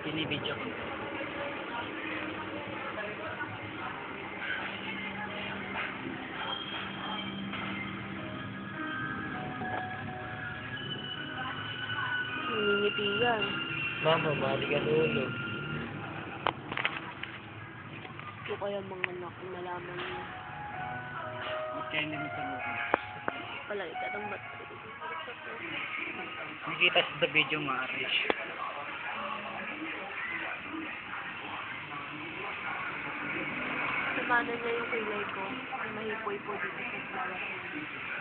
Binibidyo ko. Ngingiti yan. Mama, mali ka ulo. Ito kaya mga anak, malaman niya. Ba't kaya hindi mo salukin? Palagi ka ng battery. Nakita sa video mo, Arish. Samana niya yung kilay ko. Mahipoy po dito sa flower.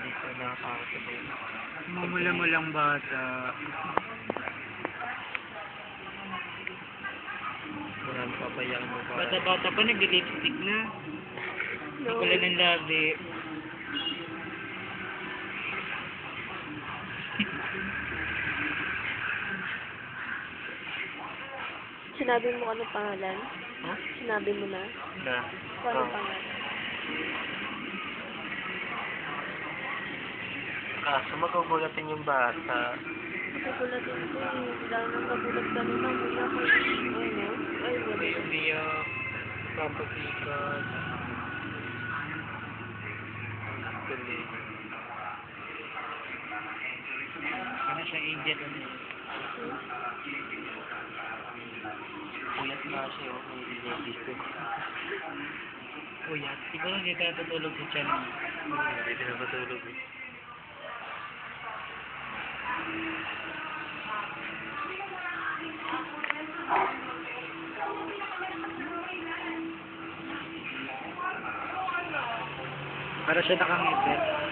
Dito nakakakasabay. Mamula-mulang bata. Marami papayak mo pa. Bata-bata pa, nag-lipstick na. No. Wala ng labi. Sinabi mo ano pangalan? Ha? Sinabi mo na? Na. Kung ano pangalan? Kaso magugulatin yung bata. Nagugulatin ko eh. Dahil nang nagulat ka nila, mula ko ano? Ay, wala. Umiyak. Papasikat. Galing. Ano siya, angel ano yun? Puyat na siya, oh. May ladies ko. Kuya, siguro hindi tayo tutulog sa tiyan mo. Hindi na matulog eh. Para siya nakangipit.